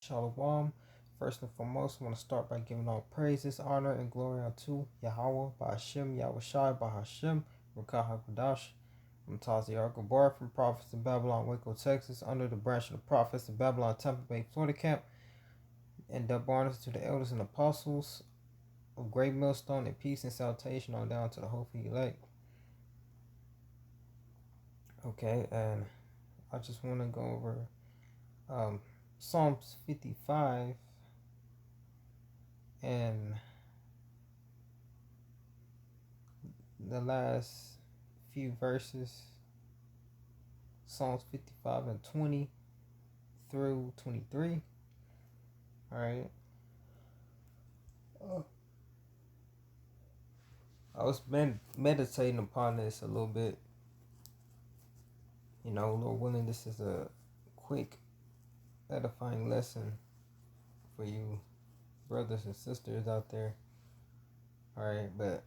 Shalom. First and foremost, I want to start by giving all praises, honor, and glory unto Yahweh, by Hashem, Yahweh Shai, by Hashem, Rakah HaKadosh. I'm Tazi Argabar from Prophets in Babylon, Waco, Texas, under the branch of the Prophets in Babylon, Tampa Bay, Florida camp, and double honors to the elders and apostles of Great Millstone, and peace and salutation on down to the hopeful elect. Okay, and I just want to go over Psalms 55 and the last few verses, Psalms 55 and 20 through 23. All right. I was meditating upon this a little bit. Lord willing, this is a quick, edifying lesson for you brothers and sisters out there. All right, but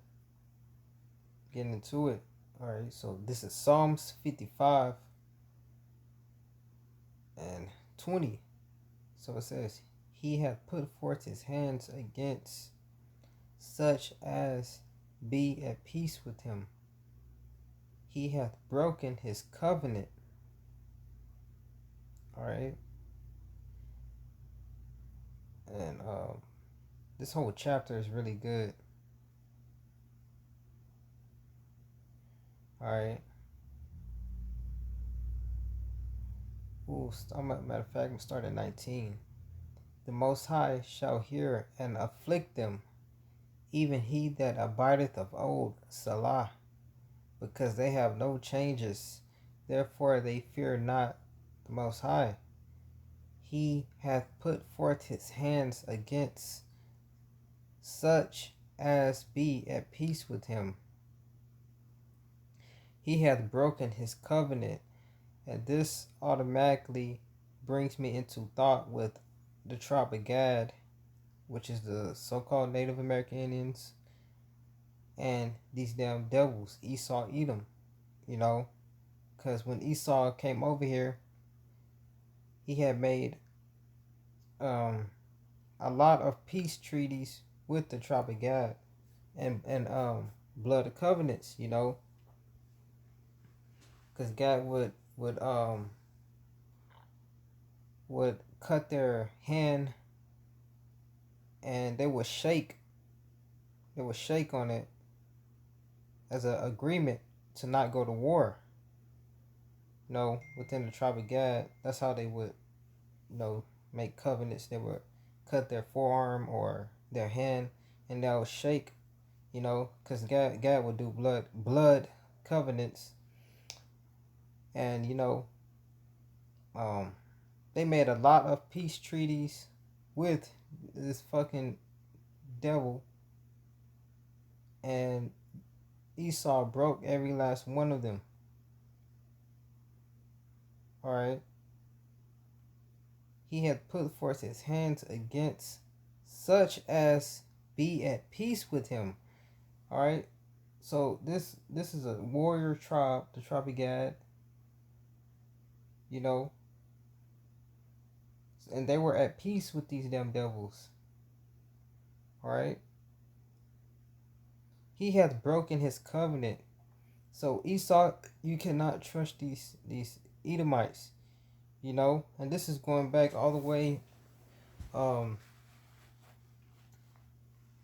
getting into it. All right, so this is Psalms 55 and 20. So it says, He hath put forth his hands against such as be at peace with him. He hath broken his covenant. All right. And this whole chapter is really good. All right. Matter of fact, I'm starting at 19. The Most High shall hear and afflict them, even he that abideth of old, Salah, because they have no changes. Therefore they fear not the Most High. He hath put forth his hands against such as be at peace with him. He hath broken his covenant. And this automatically brings me into thought with the tribe of Gad, which is the so-called Native American Indians, and these damn devils, Esau, Edom, because when Esau came over here, he had made a lot of peace treaties with the tribe of Gad and blood of covenants, because Gad would cut their hand and they would shake on it as an agreement to not go to war. Within the tribe of Gad, that's how they would make covenants. They would cut their forearm or their hand and they would shake, because Gad would do blood covenants. And they made a lot of peace treaties with this fucking devil, and Esau broke every last one of them. All right. He had put forth his hands against such as be at peace with him. All right. So this is a warrior tribe, the tribe of Gad. And they were at peace with these damn devils. Alright? He hath broken his covenant. So Esau, you cannot trust these Edomites. And this is going back all the way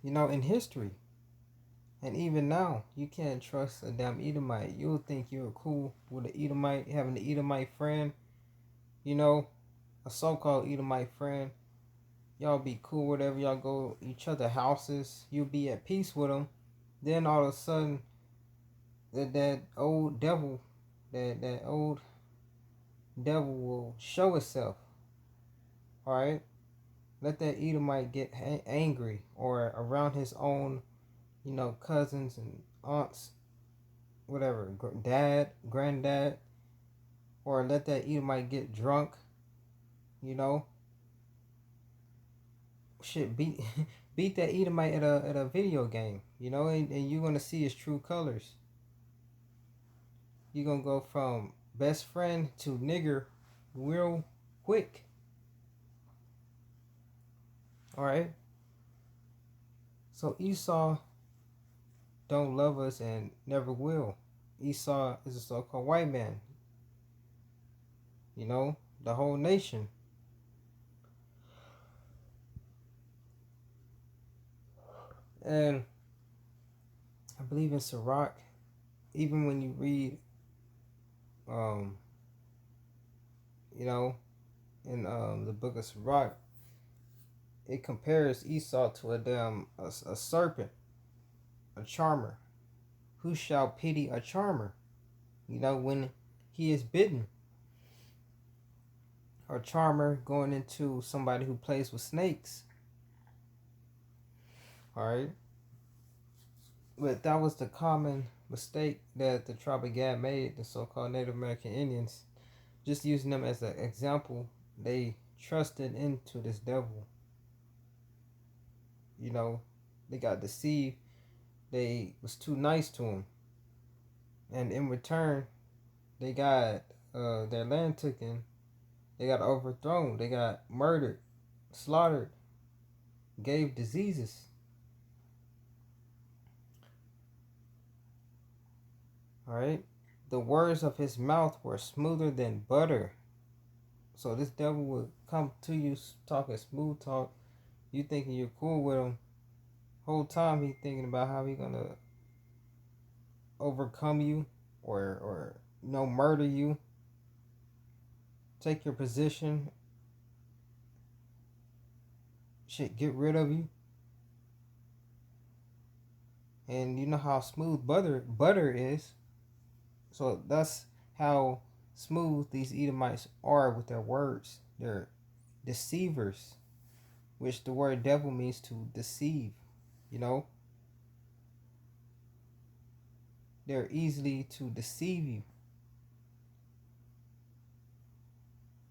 in history. And even now, you can't trust a damn Edomite. You'll think you're cool with an Edomite, having an Edomite friend, a so-called Edomite friend. Y'all be cool, whatever. Y'all go each other houses. You'll be at peace with them. Then all of a sudden, that old devil, that old devil will show itself. All right, let that Edomite get angry, or around his own, cousins and aunts, whatever, dad, granddad, or let that Edomite get drunk. Shit, beat that Edomite at a video game, and you're gonna see his true colors. You're gonna go from best friend to nigger real quick. All right. So Esau don't love us and never will. Esau is a so-called white man. You know, the whole nation. And I believe in Sirach. Even when you read, um, you know, in the book of Sirach, it compares Esau to a serpent, a charmer. Who shall pity a charmer? You know, when he is bitten. Or charmer going into somebody who plays with snakes. Alright? But that was the common mistake that the tribe of Gad made, the so-called Native American Indians. Just using them as an example, they trusted into this devil. You know, they got deceived. They was too nice to him. And in return, they got their land taken. They got overthrown. They got murdered, slaughtered, gave diseases. Alright? The words of his mouth were smoother than butter. So this devil would come to you talking smooth talk. You thinking you're cool with him. Whole time he thinking about how he gonna overcome you or murder you. Take your position. Shit, get rid of you. And you know how smooth butter is. So that's how smooth these Edomites are with their words. They're deceivers, which the word devil means to deceive, you know. They're easily to deceive you.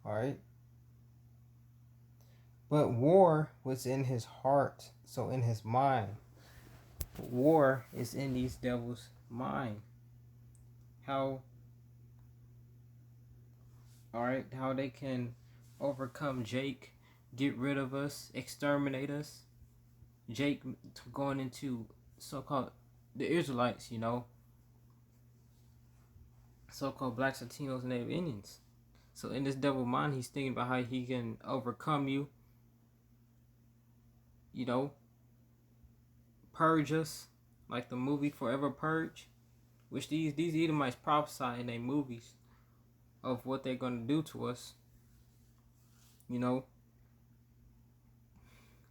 Alright? But war was in his heart, so in his mind. War is in these devils' mind. How how they can overcome Jake, get rid of us, exterminate us. Jake going into so-called the Israelites, you know, so-called blacks, Latinos, and Native Indians. So in this devil mind, he's thinking about how he can overcome you, you know, purge us, like the movie Forever Purge, which these Edomites prophesy in their movies of what they're going to do to us, you know.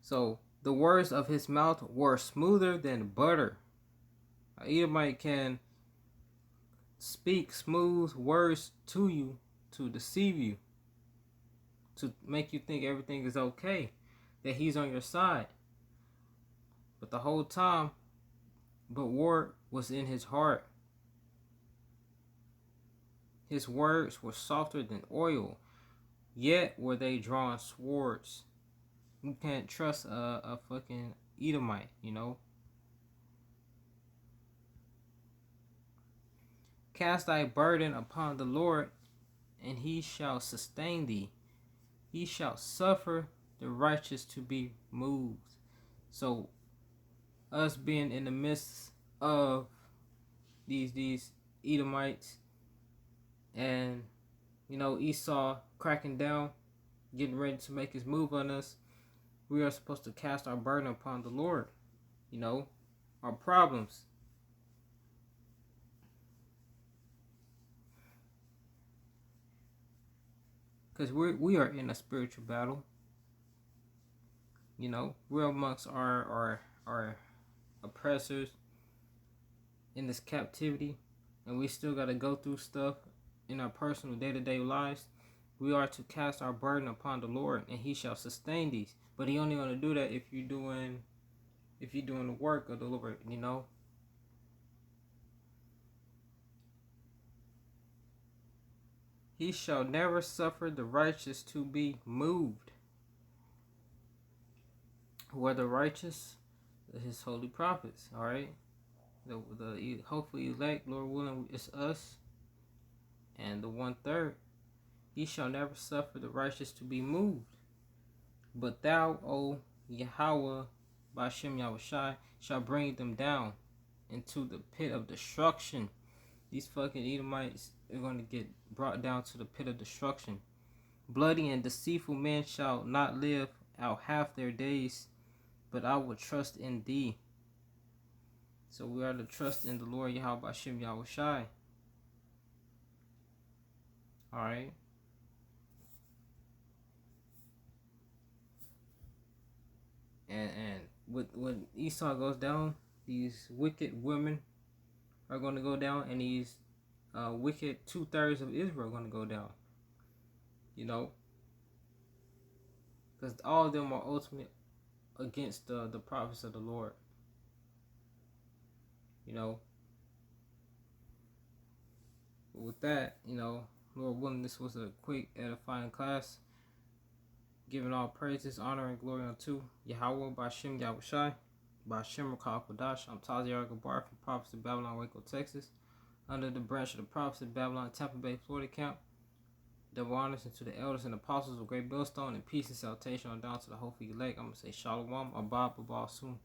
So the words of his mouth were smoother than butter. An Edomite can speak smooth words to you to deceive you, to make you think everything is okay, that he's on your side. But the whole time, war was in his heart. His words were softer than oil, yet were they drawn swords. You can't trust a fucking Edomite, you know. Cast thy burden upon the Lord, and he shall sustain thee. He shall suffer the righteous to be moved. So, us being in the midst of these Edomites, and you know Esau cracking down, getting ready to make his move on us, we are supposed to cast our burden upon the Lord. You know, our problems. Because we are in a spiritual battle. You know, we're amongst our oppressors in this captivity, and we still got to go through stuff in our personal day-to-day lives. We are to cast our burden upon the Lord, and he shall sustain these. But he only going to do that if you're doing the work of the Lord, you know. He shall never suffer the righteous to be moved. Who are the righteous? His holy prophets, all right? The hopefully elect, Lord willing, is us. And the 1/3, he shall never suffer the righteous to be moved. But thou, O Yahweh Bashem Yahushai shall bring them down into the pit of destruction. These fucking Edomites are going to get brought down to the pit of destruction. Bloody and deceitful men shall not live out half their days, but I will trust in thee. So we are to trust in the Lord Yahweh Bashem Yahushai. Alright. And when Esau goes down, these wicked women are going to go down, and these wicked 2/3 of Israel are going to go down. You know, because all of them are ultimately against the prophets of the Lord. You know, but with that, you know, Lord willing, this was a quick edifying class. Giving all praises, honor, and glory unto Yahweh Bashem Yahushai, Bashem Rakal Kodash. I'm Taziar Gabar from Prophets of Babylon, Waco, Texas. Under the branch of the Prophets of Babylon, Tampa Bay, Florida camp. Double honors unto the elders and apostles of Great Millstone, and peace and salutation on down to the whole elect. I'm going to say Shalom, Abba, Soon.